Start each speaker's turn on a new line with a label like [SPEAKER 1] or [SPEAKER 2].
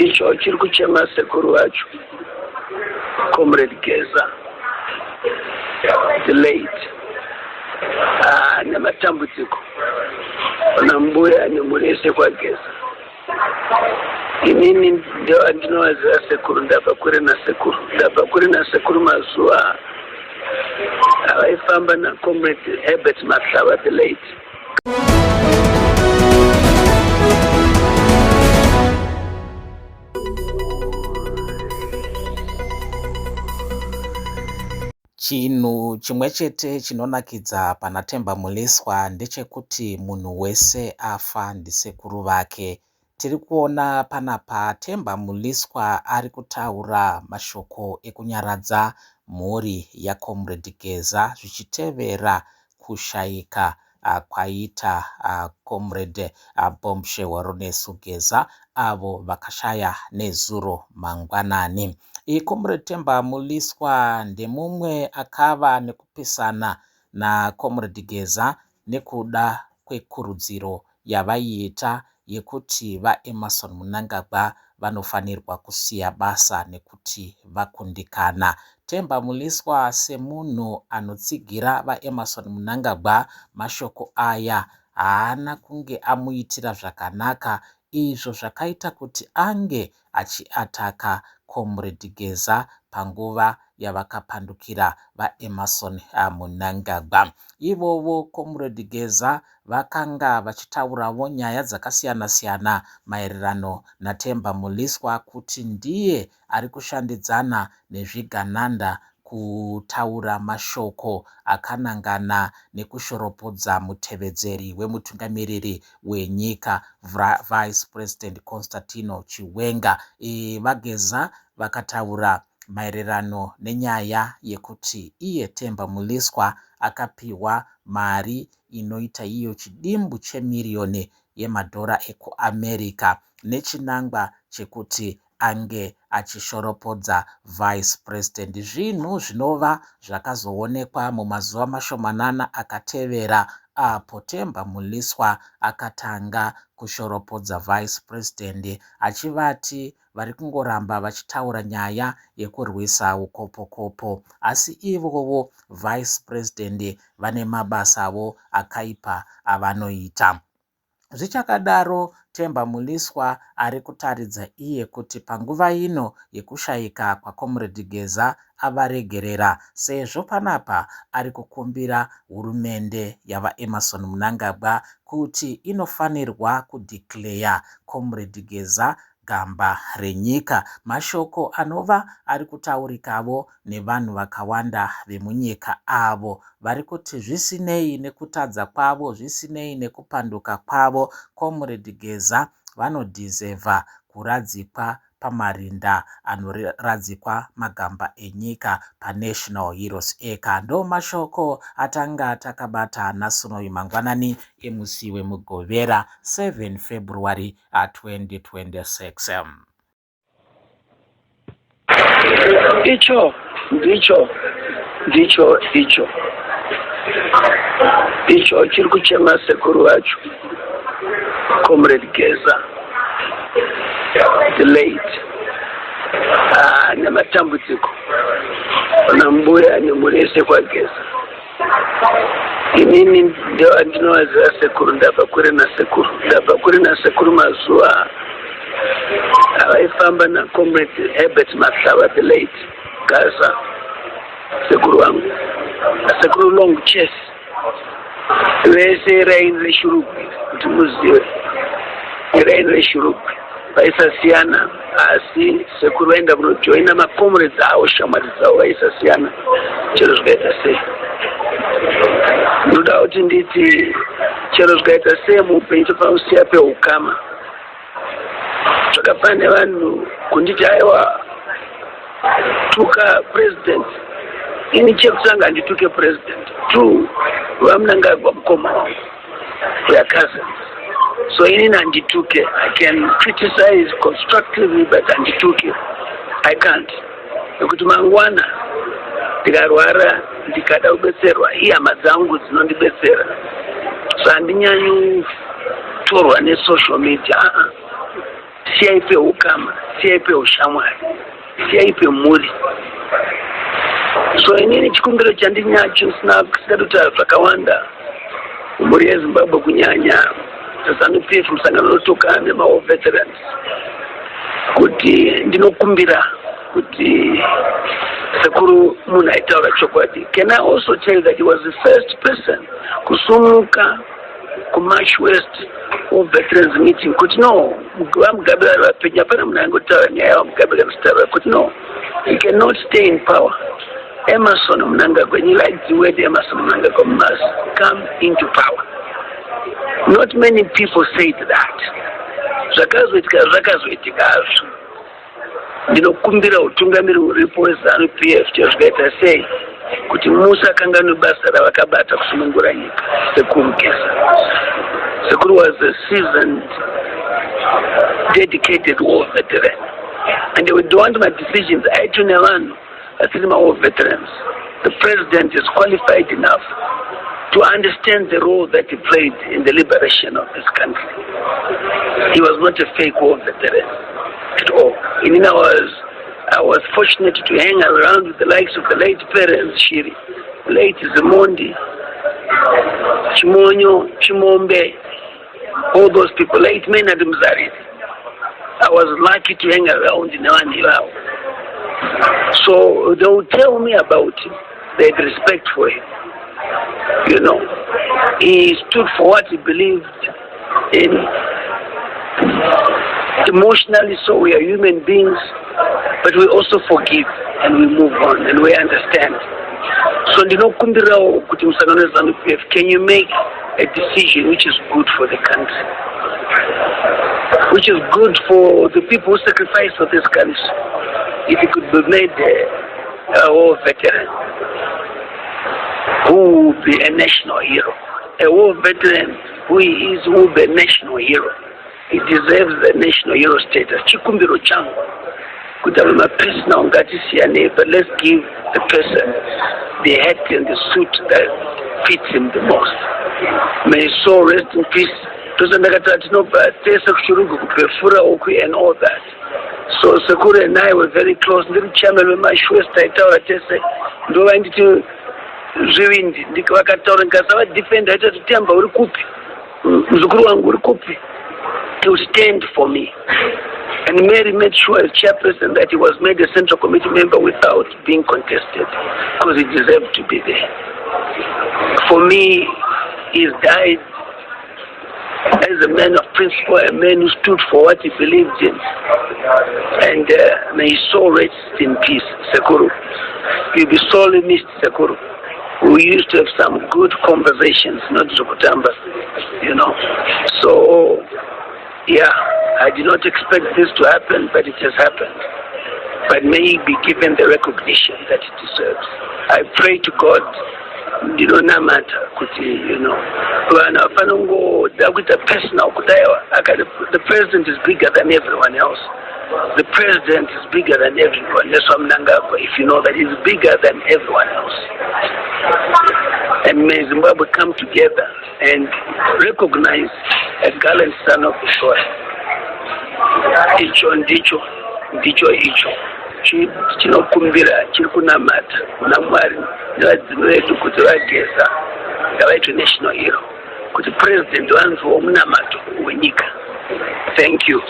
[SPEAKER 1] icho chiri kuchema sekuru wacho Comrade Geza the late nematambudziko ona mbuya nemurese kwa Geza. Inini ndio andinowaziva sekuru, ndabva kuri na sekuru mazuva avaifamba na Comrade Herbert Mahlaba the late.
[SPEAKER 2] Chinhu chimwe chete chinonakidza pana Themba Muliswa ndechekuti munhu wese afa ndisekuru vake. Tiri kuona panapa Themba Muliswa ari kutaura mashoko ekunyaradza mhuri yaComrade Geza zvichitevera kushayika kwaita Comrade Bombshell Ronesu Geza avo vakashaya nezuro mangwanani. Comrade Themba Muliswa ndemumwe akava nekupesana na Comrade Geza nekuda kwekurudziro yavaiita yekuti vaEmmerson Mnangagwa vanofanirwa kusiya basa nekuti vakundikana. Themba Muliswa semunhu anotsigira vaEmmerson Mnangagwa mashoko aya haana kunge amuitira zvakanaka, izvo zvakaita kuti ange achiataka Comrade Geza panguva yavakapandukira vaEmmerson Mnangagwa. Ivovo Comrade Geza vakanga vachitaurawo nyaya dzakasiyana-siyana maererano naThemba Muliswa kuti ndiye ari kushandidzana nezvigananda kutaura mashoko akanangana nekushoropodza mutevedzeri wemutungamiriri wenyika Vice President Constantino Chiwenga. VaGeza vakataura maererano nenyaya yekuti iye Themba Muliswa akapiwa mari inoita iyo chidimbu chemiriyoni yemadhora ekuAmerica nechinangwa chekuti ange achishoropodza Vice President. Zvinhu zvinova zvakazoonekwa mumazuva mashomanana akatevera apo Themba Muliswa akatanga kushoropodza Vice President achivati vari kungoramba vachitaura nyaya yekurwisa ukopo-kopo, asi ivovo Vice President vane mabasavo akaipa avanoita. Zvichakadaro Themba Muliswa ari kutaridza iye kuti panguva ino yekushayika kwaComrade Geza avaregerera, sezvo panapa ari kukumbira hurumende yavaEmmerson Mnangagwa kuti inofanirwa kudeclare Comrade Geza gamba renyika. Mashoko anova ari kutaurikavo nevanhu vakawanda vemunyika avo vari kuti zvisinei nekutadza kwavo, zvisinei nekupanduka kwavo, Comrade Geza vanodhizevha kuradzikwa pamarinda anoradzikwa magamba enyika paNational Heroes Acre. Ndo mashoko atanga takabata naSunoi mangwanani emusi wemugovera 7 February 2026.
[SPEAKER 1] Icho chiri kuchema sekuru wacho Comrade Geza the late nematambudziko ona mbuya nemurese kwa Geza. Inini ndio andinowaziva sekuru, ndabva kuri na sekuru mazuva avaifamba na Comrade Herbert Mahlaba the late Gaza. Sekuru wangu sekuru long chess vese raini reshurugwi kuti muzive raini reshurugwi vaisasiyana, asi sekuru vaenda kunojoina macomrades avo, shamwari dzavo vaisasiyana. Chero zvikaita sei ndoda kuti nditi chero zvikaita sei muupenyu tofanosiya peukama. Zvakafana nevanhu kunditi aiwa tuka president, ini chekutanga ndituke president tu vaMnangagwa mukoma ya cousins. So inini handituke. I can criticize constructively, but handituke I can't. Nekuti mangwana ndikarwara ndikada kubetserwa ihama dzangu dzinondibetsera, so handinyanyi kutorwa nesocial media. siyaipe ukama, siyaipe ushamwari, siyaipe muri. So inini chikumbiro chandinacho sinadutaza zvakawanda muri yeZimbabwe kunyanya ZANU-PF musangano unotoka nemaWar Veterans kuti ndinokumbira kuti sekuru munhu aitaura chokwadi. Can I also tell you that he was the first person kusumuka kuMarch West War Veterans meeting kuti no, Mugabe wapenya pana munhu angotaura nyaya yaMugabe kanositaura kuti no, he cannot stay in power. Emerson Mnangagwa, and you like the word Emerson Mnangagwa must come into power. Not many people said that. Zvakazoitika ndinokumbira utungamiri uripo weZANU-PF chezvikaita sei kuti Musa kanganwe basa ravakabata kusunungura nyika. Sekuru Mukasa, Sekuru was a seasoned, dedicated war veteran, and they would want my decisions. I to Nevano, war veterans. The president is qualified enough to understand the role that he played in the liberation of this country. He was not a fake war veteran at all. I was fortunate to hang around with the likes of the late parents, Shiri, late Zimondi, Chimonyo, Chimombe, all those people, late Maynard Mzari. I was lucky to hang around in Nawani. So they would tell me about him. They had respect for him. You know, he stood for what he believed in. Emotionally, so we are human beings, but we also forgive and we move on and we understand. So ndinokumbirawo kuti musangano weZANU-PF, can you make a decision which is good for the country, which is good for the people who sacrificed for this country? If it could be made a war veteran who will be a national hero, a war veteran who will be a national hero. He deserves the national hero status. Chikumbiro changu kutama mapesi na ungati siyane, but let's give the person the hat and the suit that fits him the most. May his soul rest in peace. And all that. So Sekuru and I were very close. Little chairman with my shoes tight out. Do I need to Zwindi? Ndikawakataura nkasawa defender to temba uri kupi. Mzukuru wangu uri kupi. To stand for me. And Mary made sure as chairperson that he was made a central committee member without being contested, because he deserved to be there. For me, he's died as a man of principle, a man who stood for what he believed in. And may his soul rest in peace, Sekuru. You'll be sorely missed, Sekuru. We used to have some good conversations, not Zukutamba, you know. So, yeah, I did not expect this to happen, but it has happened. But may he be given the recognition that he deserves. I pray to God, you know, no matter, you know, the president is bigger than everyone else. The president is bigger than everyone. That's why Mnangagwa, if you know that he's bigger than everyone else. And may Zimbabwe come together and recognize a gallant son of the soil. Icho. Chinokumbira chirikunamata kuna Mwari nevadzinu vedu kuti vageza ngavaitwe national hero kuti president wanzi womunamato wenyika. Thank you.